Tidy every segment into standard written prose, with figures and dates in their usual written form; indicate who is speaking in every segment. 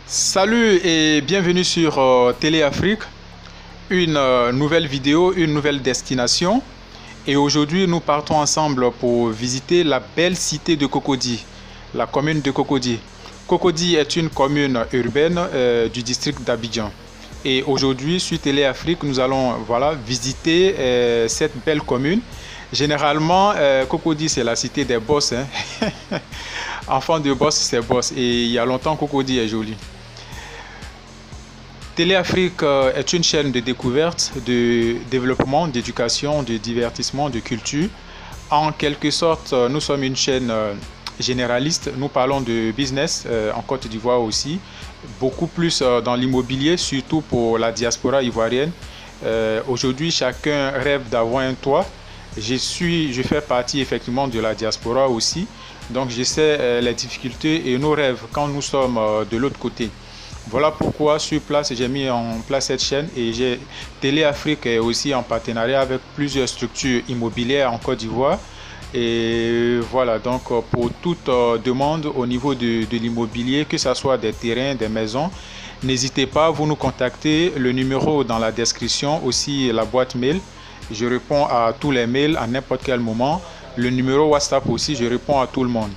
Speaker 1: Salut et bienvenue sur Télé Afrique, une nouvelle vidéo, une nouvelle destination. Et aujourd'hui, nous partons ensemble pour visiter la belle cité de Cocody, la commune de Cocody. Cocody est une commune urbaine du district d'Abidjan. Et aujourd'hui, sur Télé Afrique, nous allons visiter cette belle commune. Généralement, Cocody, c'est la cité des boss, hein. Enfant de boss, c'est boss. Et il y a longtemps, Cocody est joli. Téléafrique est une chaîne de découverte, de développement, d'éducation, de divertissement, de culture. En quelque sorte, nous sommes une chaîne généraliste. Nous parlons de business en Côte d'Ivoire aussi, beaucoup plus dans l'immobilier, surtout pour la diaspora ivoirienne. Aujourd'hui, chacun rêve d'avoir un toit. Je fais partie effectivement de la diaspora aussi. Donc, je sais les difficultés et nos rêves quand nous sommes de l'autre côté. Voilà pourquoi sur place, j'ai mis en place cette chaîne et Télé Afrique est aussi en partenariat avec plusieurs structures immobilières en Côte d'Ivoire. Et voilà, donc pour toute demande au niveau de l'immobilier, que ce soit des terrains, des maisons, n'hésitez pas, vous nous contactez, le numéro dans la description, aussi la boîte mail. Je réponds à tous les mails à n'importe quel moment. Le numéro WhatsApp aussi, je réponds à tout le monde.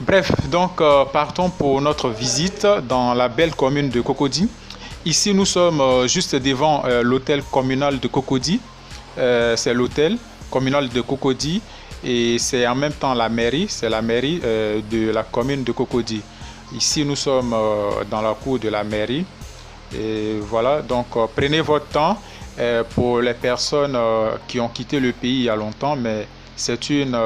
Speaker 1: Bref, donc partons pour notre visite dans la belle commune de Cocody. Ici, nous sommes juste devant l'hôtel communal de Cocody. C'est l'hôtel communal de Cocody et c'est en même temps la mairie. C'est la mairie de la commune de Cocody. Ici, nous sommes dans la cour de la mairie. Et voilà, donc prenez votre temps pour les personnes qui ont quitté le pays il y a longtemps, mais c'est une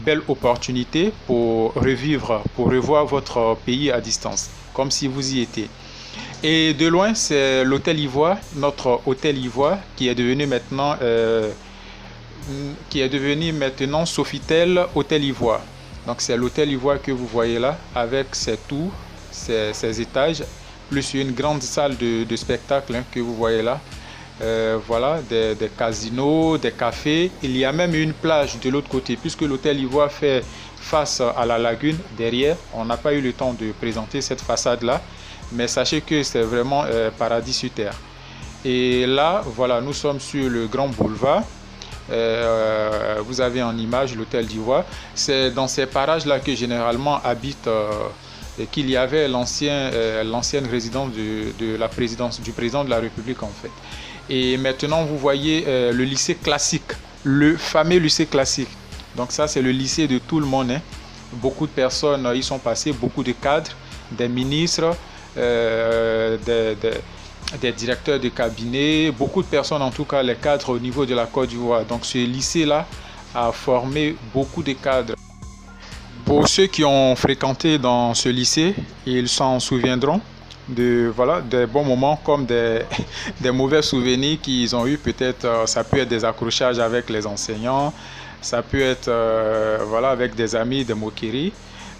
Speaker 1: belle opportunité pour revivre, pour revoir votre pays à distance, comme si vous y étiez. Et de loin, c'est l'hôtel Ivoire, notre hôtel Ivoire, qui est devenu maintenant Sofitel Hôtel Ivoire. Donc c'est l'hôtel Ivoire que vous voyez là, avec ses tours, ses étages, plus une grande salle de spectacle que vous voyez là. Voilà, des casinos, des cafés. Il y a même une plage de l'autre côté, puisque l'hôtel Ivoire fait face à la lagune derrière. On n'a pas eu le temps de présenter cette façade-là, mais sachez que c'est vraiment paradis sur terre. Et là, voilà, nous sommes sur le grand boulevard. Vous avez en image l'hôtel d'Ivoire. C'est dans ces parages-là que généralement habitent et qu'il y avait l'ancienne résidence du président de la République en fait. Et maintenant, vous voyez le lycée classique, le fameux lycée classique. Donc ça, c'est le lycée de tout le monde, hein. Beaucoup de personnes y sont passées, beaucoup de cadres, des ministres, des directeurs de cabinet, beaucoup de personnes, en tout cas les cadres au niveau de la Côte d'Ivoire. Donc ce lycée-là a formé beaucoup de cadres. Pour ceux qui ont fréquenté dans ce lycée, ils s'en souviendront des bons moments comme des mauvais souvenirs qu'ils ont eu. Peut-être ça peut être des accrochages avec les enseignants, ça peut être avec des amis, des moqueries.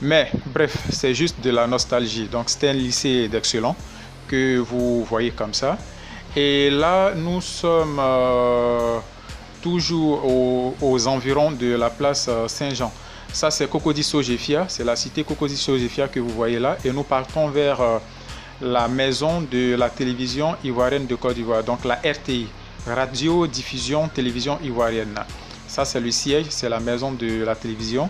Speaker 1: Mais bref, c'est juste de la nostalgie. Donc c'était un lycée d'excellence que vous voyez comme ça. Et là, nous sommes toujours aux environs de la place Saint-Jean. Ça, c'est Cocody Sogefia, c'est la cité Cocody Sogefia que vous voyez là. Et nous partons vers la maison de la télévision ivoirienne de Côte d'Ivoire, donc la RTI, Radio Diffusion Télévision Ivoirienne. Ça, c'est le siège, c'est la maison de la télévision.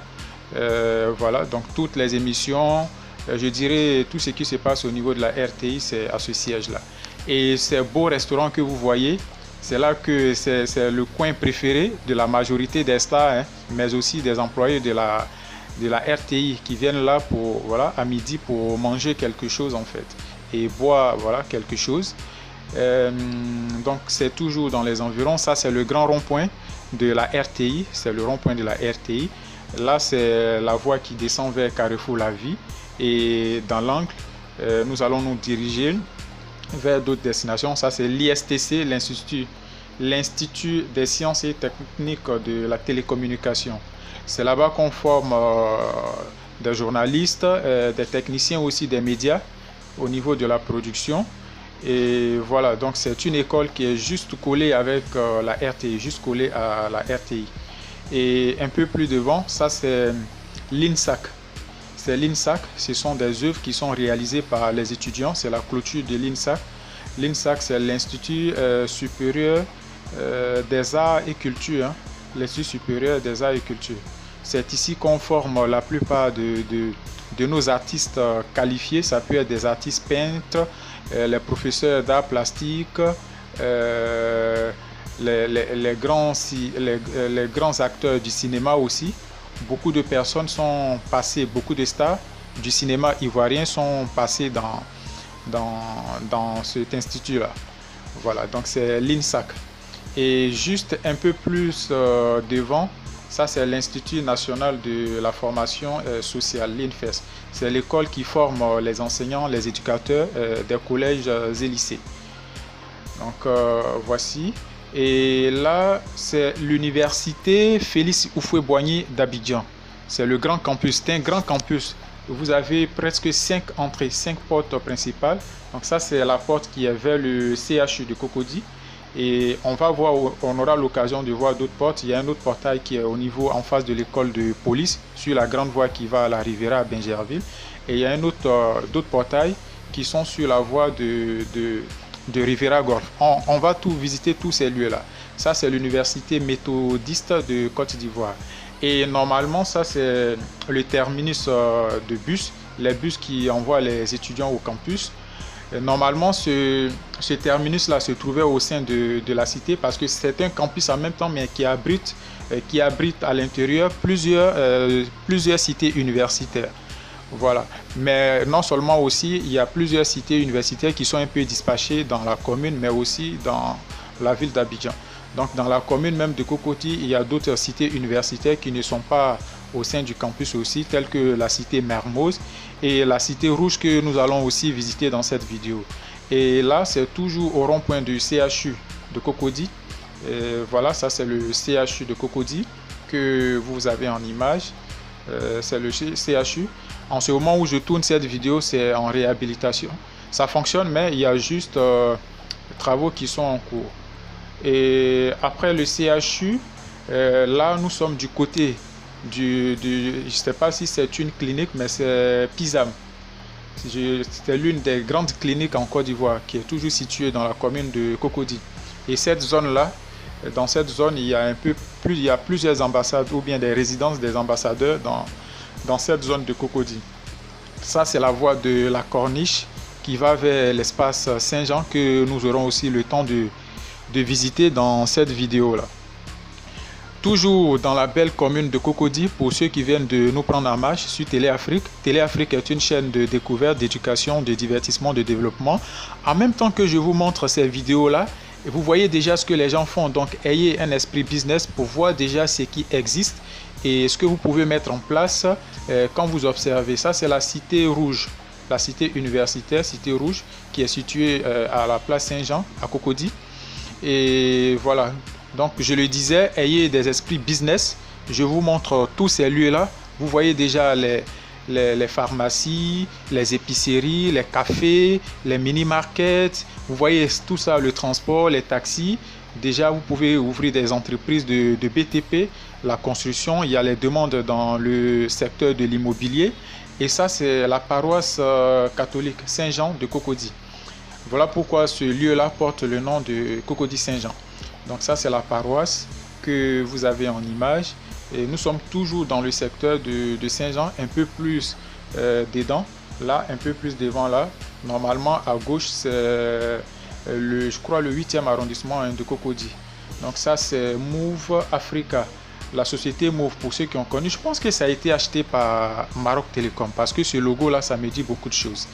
Speaker 1: Voilà, donc toutes les émissions, je dirais tout ce qui se passe au niveau de la RTI, c'est à ce siège-là. Et ces beaux restaurants que vous voyez, c'est là que c'est le coin préféré de la majorité des stars, hein, mais aussi des employés de la RTI qui viennent là à midi pour manger quelque chose en fait et boire quelque chose. Donc c'est toujours dans les environs. Ça, c'est le grand rond-point de la RTI, c'est le rond-point de la RTI. Là, c'est la voie qui descend vers Carrefour La Vie et dans l'angle, nous allons nous diriger vers d'autres destinations. Ça, c'est l'ISTC, l'Institut des sciences et techniques de la télécommunication. C'est là-bas qu'on forme des journalistes, des techniciens aussi des médias au niveau de la production. Et voilà, donc c'est une école qui est juste collée avec la RTI, juste collée à la RTI. Et un peu plus devant, ça c'est l'INSAC. c'est l'INSAC. Ce sont des œuvres qui sont réalisées par les étudiants. C'est la clôture de l'INSAC. L'INSAC, c'est l'Institut supérieur des arts et culture. Hein. L'Institut supérieur des arts et culture. C'est ici qu'on forme la plupart de nos artistes qualifiés. Ça peut être des artistes peintres, les professeurs d'art plastique, les grands acteurs du cinéma aussi. Beaucoup de personnes sont passées, beaucoup de stars du cinéma ivoirien sont passés dans cet institut-là. Voilà, donc c'est l'INSAC. Et juste un peu plus devant, ça c'est l'Institut national de la formation sociale, l'INFES. C'est l'école qui forme les enseignants, les éducateurs des collèges et lycées. Donc voici. Et là, c'est l'université Félix Houphouët-Boigny d'Abidjan. C'est le grand campus, c'est un grand campus. Vous avez presque 5 entrées, 5 portes principales. Donc ça, c'est la porte qui est vers le CHU de Cocody. Et on va voir, on aura l'occasion de voir d'autres portes. Il y a un autre portail qui est au niveau en face de l'école de police, sur la grande voie qui va à la Riviera à Bingerville. Et il y a un autre, d'autres portails qui sont sur la voie de Riviera Golf. On va tout visiter tous ces lieux-là. Ça, c'est l'université méthodiste de Côte d'Ivoire. Et normalement, ça, c'est le terminus de bus, les bus qui envoient les étudiants au campus. Et normalement, ce terminus-là se trouvait au sein de la cité parce que c'est un campus en même temps, mais qui abrite à l'intérieur plusieurs cités universitaires. Voilà. Mais non seulement aussi, il y a plusieurs cités universitaires qui sont un peu dispatchées dans la commune, mais aussi dans la ville d'Abidjan. Donc dans la commune même de Cocody, il y a d'autres cités universitaires qui ne sont pas au sein du campus aussi, telles que la cité Mermoz et la cité Rouge que nous allons aussi visiter dans cette vidéo. Et là, c'est toujours au rond-point du CHU de Cocody. Et voilà, ça c'est le CHU de Cocody que vous avez en image. C'est le CHU. En ce moment où je tourne cette vidéo, c'est en réhabilitation. Ça fonctionne, mais il y a juste travaux qui sont en cours. Et après le CHU, là nous sommes du côté je ne sais pas si c'est une clinique, mais c'est PISAM. C'est l'une des grandes cliniques en Côte d'Ivoire qui est toujours située dans la commune de Cocody. Et cette zone-là, dans cette zone, il y a plusieurs ambassades ou bien des résidences des ambassadeurs dans cette zone de Cocody. Ça, c'est la voie de la Corniche qui va vers l'espace Saint-Jean que nous aurons aussi le temps de visiter dans cette vidéo-là. Toujours dans la belle commune de Cocody, pour ceux qui viennent de nous prendre en marche sur Téléafrique. Téléafrique est une chaîne de découverte, d'éducation, de divertissement, de développement. En même temps que je vous montre ces vidéos-là, vous voyez déjà ce que les gens font. Donc, ayez un esprit business pour voir déjà ce qui existe et ce que vous pouvez mettre en place quand vous observez. Ça, c'est la cité rouge, la cité universitaire, cité rouge, qui est située à la place Saint-Jean, à Cocody. Et voilà. Donc, je le disais, ayez des esprits business. Je vous montre tous ces lieux-là. Vous voyez déjà les pharmacies, les épiceries, les cafés, les mini-markets. Vous voyez tout ça, le transport, les taxis. Déjà, vous pouvez ouvrir des entreprises de BTP, la construction. Il y a les demandes dans le secteur de l'immobilier. Et ça, c'est la paroisse catholique Saint-Jean de Cocody. Voilà pourquoi ce lieu-là porte le nom de Cocody Saint-Jean. Donc ça, c'est la paroisse que vous avez en image. Et nous sommes toujours dans le secteur de Saint-Jean, un peu plus dedans. Là, un peu plus devant là. Normalement, à gauche, c'est je crois le 8e arrondissement de Cocody. Donc ça, c'est Move Africa. La société Move, pour ceux qui ont connu, je pense que ça a été acheté par Maroc Télécom. Parce que ce logo-là, ça me dit beaucoup de choses.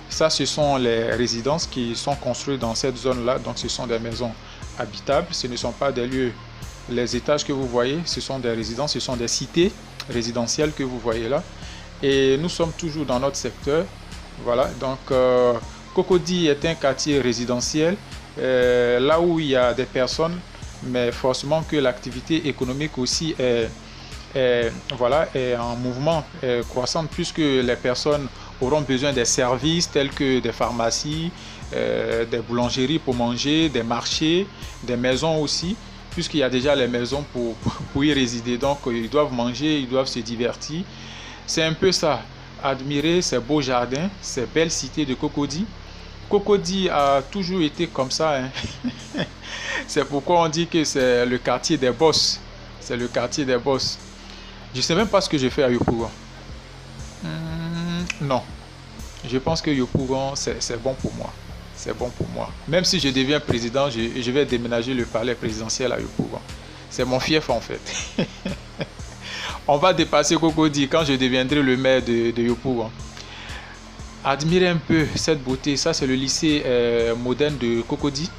Speaker 1: Ça, ce sont les résidences qui sont construites dans cette zone-là. Donc, ce sont des maisons habitables. Ce ne sont pas des lieux. Les étages que vous voyez, ce sont des résidences, ce sont des cités résidentielles que vous voyez là. Et nous sommes toujours dans notre secteur. Voilà. Donc, Cocody est un quartier résidentiel. Là où il y a des personnes, mais forcément que l'activité économique aussi est en mouvement, croissante, puisque les personnes auront besoin des services tels que des pharmacies, des boulangeries pour manger, des marchés, des maisons aussi, puisqu'il y a déjà les maisons pour y résider. Donc, ils doivent manger, ils doivent se divertir. C'est un peu ça. admirer ces beaux jardins, ces belles cités de Cocody. Cocody a toujours été comme ça, hein. C'est pourquoi on dit que c'est le quartier des boss. C'est le quartier des boss. Je ne sais même pas ce que je fais à Yopougon. Non. Je pense que Yopougon, c'est bon pour moi. C'est bon pour moi. Même si je deviens président, je vais déménager le palais présidentiel à Yopougon. C'est mon fief en fait. On va dépasser Cocody quand je deviendrai le maire de Yopougon. Admirez un peu cette beauté. Ça, c'est le lycée moderne de Cocody.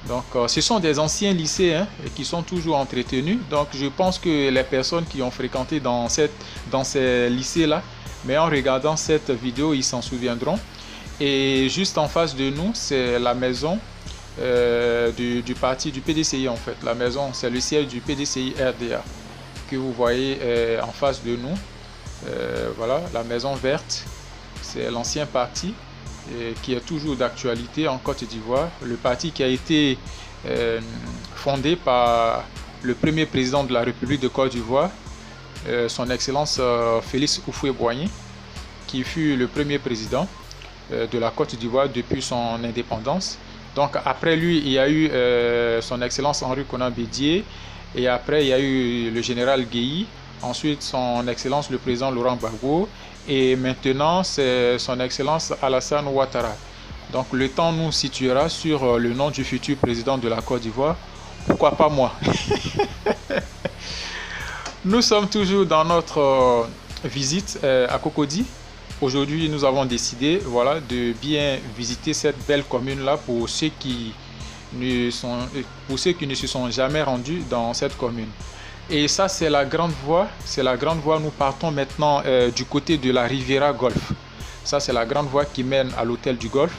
Speaker 1: Donc, ce sont des anciens lycées, hein, qui sont toujours entretenus. Donc, je pense que les personnes qui ont fréquenté dans ces lycées-là, mais en regardant cette vidéo, ils s'en souviendront. Et juste en face de nous, c'est la maison du parti du PDCI en fait. La maison, c'est le siège du PDCI RDA que vous voyez en face de nous. Voilà, la maison verte, c'est l'ancien parti qui est toujours d'actualité en Côte d'Ivoire. Le parti qui a été fondé par le premier président de la République de Côte d'Ivoire, son Excellence Félix Houphouët-Boigny, qui fut le premier président de la Côte d'Ivoire depuis son indépendance. Donc après lui, il y a eu son Excellence Henri Konan Bédié, et après il y a eu le général Guéhi, ensuite son Excellence le président Laurent Gbagbo, et maintenant c'est son Excellence Alassane Ouattara. Donc le temps nous situera sur le nom du futur président de la Côte d'Ivoire. Pourquoi pas moi? Nous sommes toujours dans notre visite à Cocody. Aujourd'hui, nous avons décidé, voilà, de bien visiter cette belle commune-là pour ceux qui ne se sont jamais rendus dans cette commune. Et ça, c'est la grande voie. C'est la grande voie. Nous partons maintenant du côté de la Riviera Golf. Ça, c'est la grande voie qui mène à l'hôtel du Golf.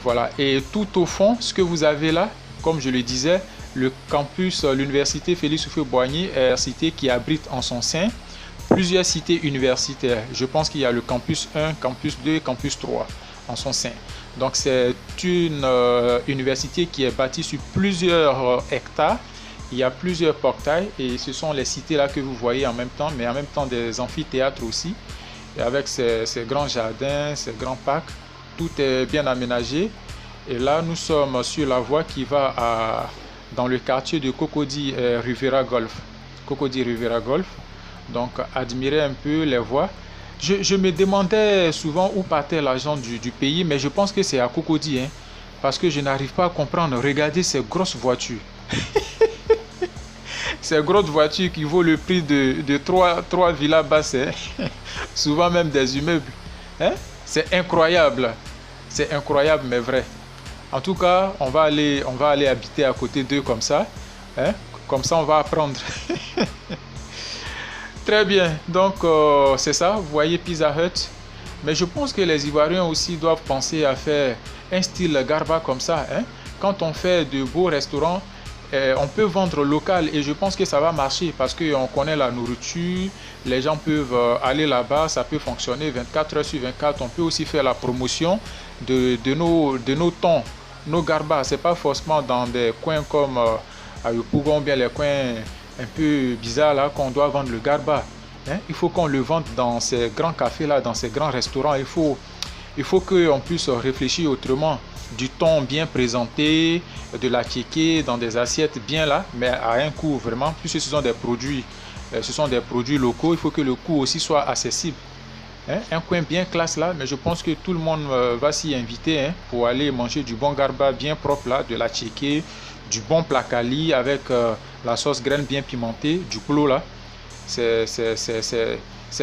Speaker 1: Voilà. Et tout au fond, ce que vous avez là, comme je le disais, le campus, l'université Félix Houphouët-Boigny, cité qui abrite en son sein plusieurs cités universitaires. Je pense qu'il y a le campus 1, campus 2, campus 3 en son sein. Donc c'est une université qui est bâtie sur plusieurs hectares. Il y a plusieurs portails et ce sont les cités là que vous voyez en même temps, mais en même temps des amphithéâtres aussi. Et avec ces grands jardins, ces grands parcs, tout est bien aménagé. Et là, nous sommes sur la voie qui va dans le quartier de Cocody Riviera Golf. Cocody Riviera Golf. Donc, admirez un peu les voies. Je me demandais souvent où partait l'argent du pays, mais je pense que c'est à Cocody, hein, parce que je n'arrive pas à comprendre. Regardez ces grosses voitures. Ces grosses voitures qui vaut le prix de 3 villas basses, hein. Souvent même des immeubles. Hein? C'est incroyable. C'est incroyable, mais vrai. En tout cas, on va aller habiter à côté d'eux comme ça. Hein? Comme ça, on va apprendre. Très bien, donc c'est ça, vous voyez Pizza Hut. Mais je pense que les Ivoiriens aussi doivent penser à faire un style Garba comme ça, hein. Quand on fait de beaux restaurants, on peut vendre local et je pense que ça va marcher parce qu'on connaît la nourriture, les gens peuvent aller là-bas, ça peut fonctionner 24 heures sur 24. On peut aussi faire la promotion de nos thons, nos Garba. C'est pas forcément dans des coins comme à Yopougon, bien les coins un peu bizarre là qu'on doit vendre le Garba, hein? Il faut qu'on le vende dans ces grands cafés là, dans ces grands restaurants. Il faut qu'on puisse réfléchir autrement, du thon bien présenté, de la kéké dans des assiettes bien là, mais à un coût vraiment, puisque ce sont des produits locaux. Il faut que le coût aussi soit accessible, hein? Un coin bien classe là, mais je pense que tout le monde va s'y inviter, hein, pour aller manger du bon Garba bien propre là, de la kéké, du bon placali avec la sauce graine bien pimentée, du clos là. C'est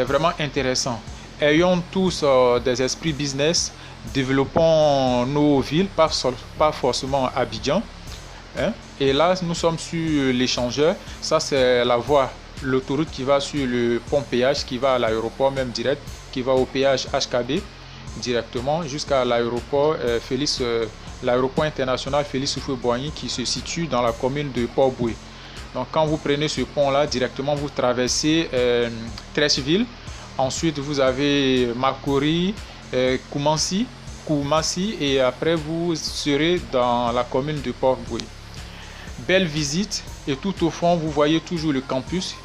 Speaker 1: vraiment intéressant. Ayons tous des esprits business, développons nos villes, pas forcément Abidjan, hein. Et là, nous sommes sur l'échangeur. Ça, c'est la voie, l'autoroute qui va sur le pont péage, qui va à l'aéroport même direct, qui va au péage HKB directement jusqu'à l'aéroport l'aéroport international Félix Houphouët-Boigny qui se situe dans la commune de Port-Bouët. Donc quand vous prenez ce pont là directement, vous traversez Treichville, ensuite vous avez Makori, Koumassi et après vous serez dans la commune de Port-Bouët. Belle visite et tout au fond vous voyez toujours le campus,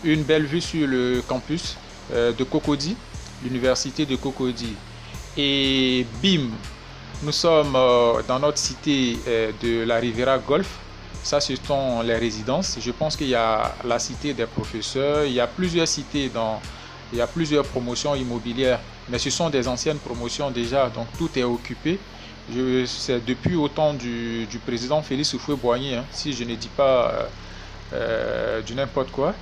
Speaker 1: une belle vue sur le campus de Cocody. l'université de Cocody. Et bim, nous sommes dans notre cité de la Riviera Golf. Ça, ce sont les résidences. Je pense qu'il y a la cité des professeurs. Il y a plusieurs cités il y a plusieurs promotions immobilières. Mais ce sont des anciennes promotions déjà. Donc tout est occupé. C'est depuis au temps du président Félix Houphouët-Boigny, hein, si je ne dis pas du n'importe quoi.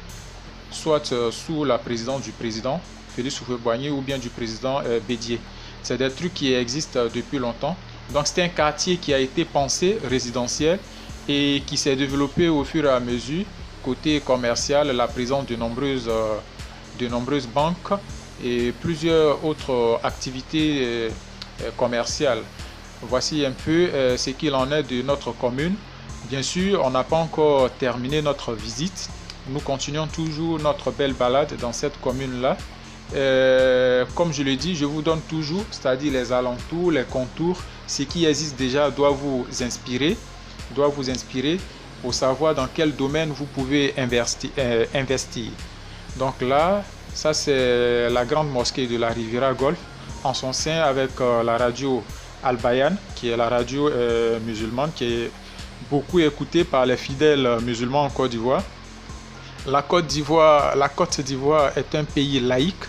Speaker 1: Soit sous la présidence du président Félix Houphouët-Boigny ou bien du président Bédié. C'est des trucs qui existent depuis longtemps. Donc c'est un quartier qui a été pensé résidentiel et qui s'est développé au fur et à mesure. Côté commercial, la présence de nombreuses banques et plusieurs autres activités commerciales. Voici un peu ce qu'il en est de notre commune. Bien sûr, on n'a pas encore terminé notre visite. Nous continuons toujours notre belle balade dans cette commune-là. Comme je le dis, je vous donne toujours, c'est-à-dire les alentours, les contours, ce qui existe déjà doit vous inspirer pour savoir dans quel domaine vous pouvez investir. Donc là, ça c'est la grande mosquée de la Riviera Golf, en son sein avec la radio Al Bayan, qui est la radio musulmane, qui est beaucoup écoutée par les fidèles musulmans en Côte d'Ivoire. La Côte d'Ivoire est un pays laïque,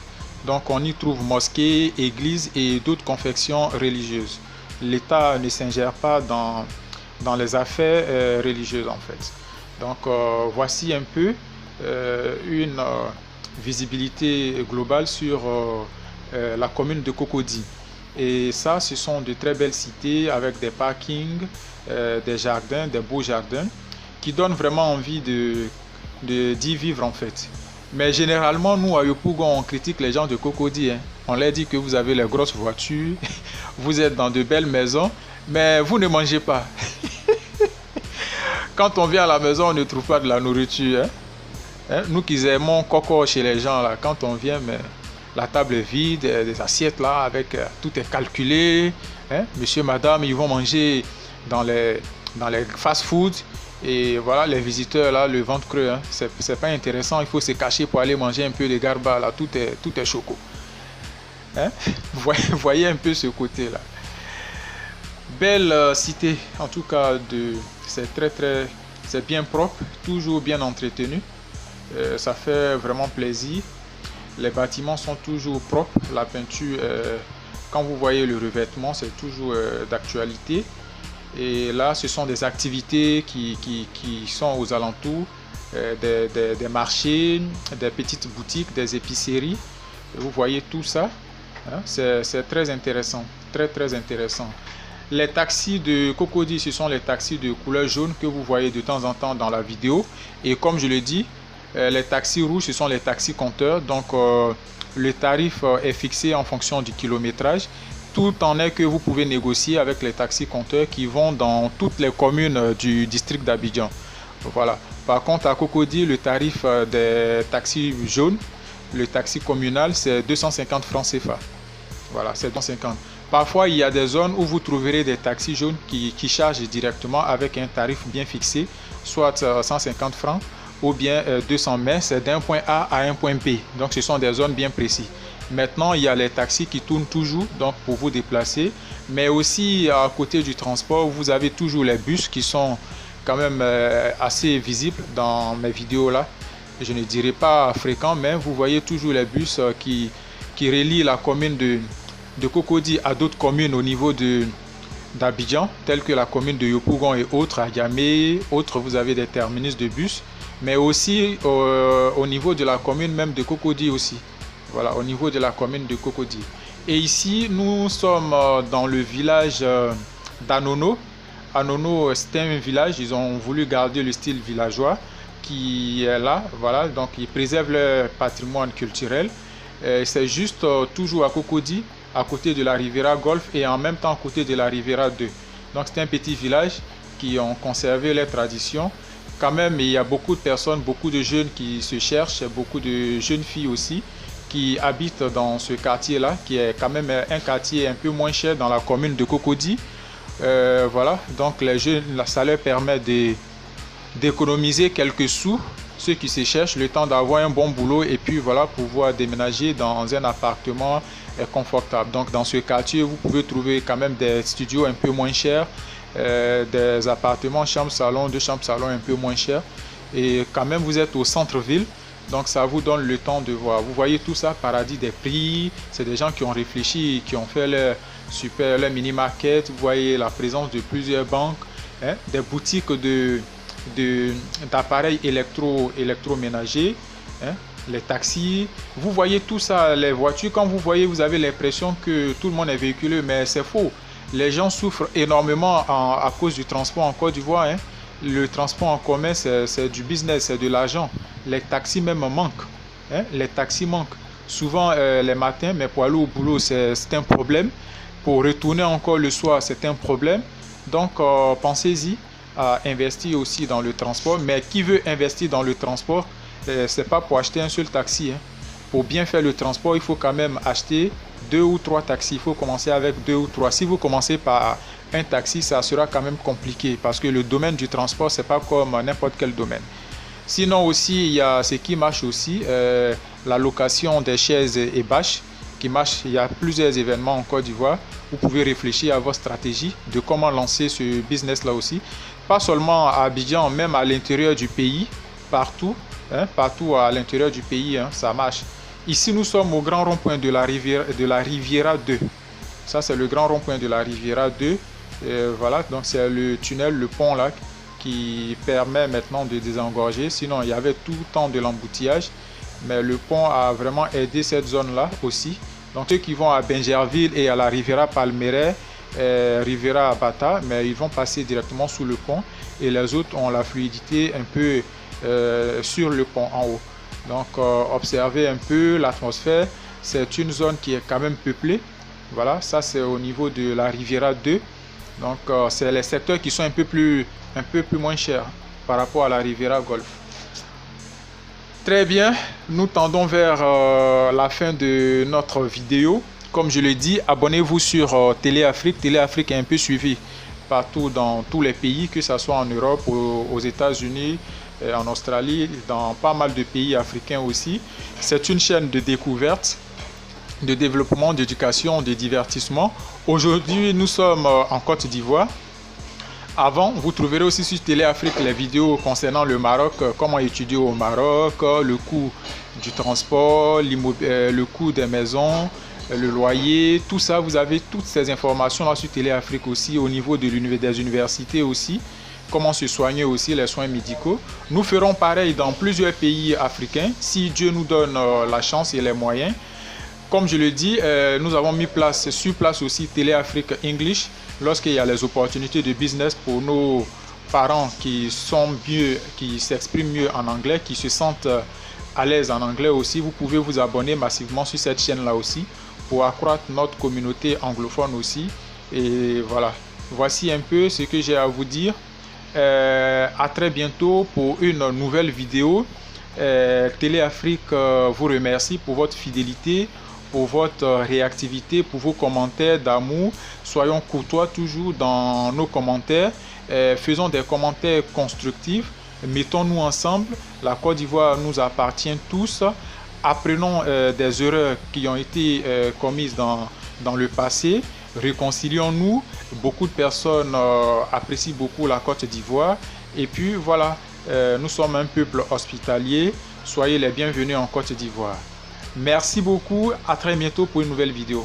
Speaker 1: donc on y trouve mosquées, églises et d'autres confessions religieuses. L'État ne s'ingère pas dans les affaires religieuses en fait. Donc voici un peu une visibilité globale sur la commune de Cocody. Et ça, ce sont de très belles cités avec des parkings, des jardins, des beaux jardins qui donnent vraiment envie d'y vivre en fait. Mais généralement, nous à Yopougon, on critique les gens de Cocody. Hein. On leur dit que vous avez les grosses voitures, vous êtes dans de belles maisons, mais vous ne mangez pas. Quand on vient à la maison, on ne trouve pas de la nourriture. Hein? Nous qui aimons coco chez les gens, là, quand on vient, mais la table est vide, des assiettes là, avec tout est calculé. Hein? Monsieur, madame, ils vont manger dans les fast-food. Et voilà, les visiteurs là, le ventre creux, hein? C'est pas intéressant. Il faut se cacher pour aller manger un peu de garba là. Tout est choco. Hein? Voyez un peu ce côté là. Belle cité, en tout cas, c'est bien propre, toujours bien entretenu. Ça fait vraiment plaisir. Les bâtiments sont toujours propres. La peinture, quand vous voyez le revêtement, c'est toujours d'actualité. Et là, ce sont des activités qui sont aux alentours, des marchés, des petites boutiques, des épiceries. Vous voyez tout ça. Hein? C'est très intéressant, très intéressant. Les taxis de Cocody, ce sont les taxis de couleur jaune que vous voyez de temps en temps dans la vidéo. Et comme je le dis, les taxis rouges, ce sont les taxis compteurs. Donc, le tarif est fixé en fonction du kilométrage. Tout en est que vous pouvez négocier avec les taxis compteurs qui vont dans toutes les communes du district d'Abidjan. Voilà. Par contre, à Cocody, le tarif des taxis jaunes, le taxi communal, c'est 250 francs CFA. Voilà, c'est 250. Parfois, il y a des zones où vous trouverez des taxis jaunes qui chargent directement avec un tarif bien fixé, soit 150 francs ou bien 200 mètres, c'est d'un point A à un point B. Donc, ce sont des zones bien précises. Maintenant, il y a les taxis qui tournent toujours donc pour vous déplacer, mais aussi à côté du transport, vous avez toujours les bus qui sont quand même assez visibles dans mes vidéos là. Je ne dirais pas fréquents, mais vous voyez toujours les bus qui relient la commune de Cocody à d'autres communes au niveau d'Abidjan, telles que la commune de Yopougon et autres, à Yamé, autres, vous avez des terminus de bus, mais aussi au niveau de la commune même de Cocody aussi. Voilà, au niveau de la commune de Cocody. Et ici, nous sommes dans le village d'Anono. Anono, c'est un village, ils ont voulu garder le style villageois qui est là. Voilà, donc ils préservent leur patrimoine culturel. C'est juste toujours à Cocody, à côté de la Riviera Golf et en même temps à côté de la Riviera 2. Donc c'est un petit village qui ont conservé leurs traditions. Quand même, il y a beaucoup de personnes, beaucoup de jeunes qui se cherchent, beaucoup de jeunes filles aussi, qui habitent dans ce quartier-là, qui est quand même un quartier un peu moins cher dans la commune de Cocody. Voilà, donc les jeunes, ça leur permet d'économiser quelques sous ceux qui se cherchent, le temps d'avoir un bon boulot et puis voilà, pouvoir déménager dans un appartement confortable. Donc dans ce quartier, vous pouvez trouver quand même des studios un peu moins chers, des appartements chambre-salon, deux chambres-salon un peu moins chers. Et quand même, vous êtes au centre-ville. Donc ça vous donne le temps de voir. Vous voyez tout ça, paradis des prix. C'est des gens qui ont réfléchi, qui ont fait leur mini-market. Vous voyez la présence de plusieurs banques, hein, des boutiques d'appareils électroménagers, hein, les taxis. Vous voyez tout ça, les voitures. Quand vous voyez, vous avez l'impression que tout le monde est véhiculé, mais c'est faux. Les gens souffrent énormément à cause du transport en Côte d'Ivoire, hein. Le transport en commun, c'est du business, c'est de l'argent. Les taxis même manquent, hein? Les taxis manquent. Souvent les matins, mais pour aller au boulot, c'est un problème. Pour retourner encore le soir, c'est un problème. Donc, pensez-y à investir aussi dans le transport. Mais qui veut investir dans le transport, c'est pas pour acheter un seul taxi, hein. Pour bien faire le transport, il faut quand même acheter 2 ou 3 taxis. Il faut commencer avec 2 ou 3. Si vous commencez par un taxi, ça sera quand même compliqué parce que le domaine du transport, c'est pas comme n'importe quel domaine. Sinon aussi, il y a ce qui marche aussi, la location des chaises et bâches qui marche. Il y a plusieurs événements en Côte d'Ivoire. Vous pouvez réfléchir à votre stratégie de comment lancer ce business-là aussi. Pas seulement à Abidjan, même à l'intérieur du pays, partout, hein, partout à l'intérieur du pays, hein, ça marche. Ici, nous sommes au grand rond-point de la Riviera 2. Ça, c'est le grand rond-point de la Riviera 2. Voilà, donc c'est le tunnel, le pont là, qui permet maintenant de désengorger. Sinon, il y avait tout le temps de l'embouteillage. Mais le pont a vraiment aidé cette zone-là aussi. Donc, ceux qui vont à Bingerville et à la Riviera Palmeraie, Riviera Bata, mais ils vont passer directement sous le pont. Et les autres ont la fluidité un peu sur le pont en haut. Donc, observez un peu l'atmosphère. C'est une zone qui est quand même peuplée. Voilà, ça c'est au niveau de la Riviera 2. Donc, c'est les secteurs qui sont un peu plus moins chers par rapport à la Riviera Golf. Très bien, nous tendons vers la fin de notre vidéo. Comme je l'ai dit, abonnez-vous sur Téléafrique. Téléafrique est un peu suivi partout dans tous les pays, que ce soit en Europe, aux États-Unis, en Australie, dans pas mal de pays africains aussi. C'est une chaîne de découverte, de développement, d'éducation, de divertissement. Aujourd'hui, nous sommes en Côte d'Ivoire. Avant, vous trouverez aussi sur Téléafrique les vidéos concernant le Maroc, comment étudier au Maroc, le coût du transport, le coût des maisons, le loyer, tout ça. Vous avez toutes ces informations là sur Téléafrique aussi, au niveau des universités aussi, comment se soigner aussi, les soins médicaux. Nous ferons pareil dans plusieurs pays africains, si Dieu nous donne la chance et les moyens. Comme je le dis, nous avons mis sur place aussi Téléafrique English lorsqu'il y a les opportunités de business pour nos parents qui s'expriment mieux en anglais, qui se sentent à l'aise en anglais aussi. Vous pouvez vous abonner massivement sur cette chaîne-là aussi pour accroître notre communauté anglophone aussi. Et voilà, voici un peu ce que j'ai à vous dire. À très bientôt pour une nouvelle vidéo. Téléafrique vous remercie pour votre fidélité, pour votre réactivité, pour vos commentaires d'amour. Soyons courtois toujours dans nos commentaires. Faisons des commentaires constructifs. Mettons-nous ensemble. La Côte d'Ivoire nous appartient tous. Apprenons des erreurs qui ont été commises dans le passé. Réconcilions-nous. Beaucoup de personnes apprécient beaucoup la Côte d'Ivoire. Et puis voilà, nous sommes un peuple hospitalier. Soyez les bienvenus en Côte d'Ivoire. Merci beaucoup, à très bientôt pour une nouvelle vidéo.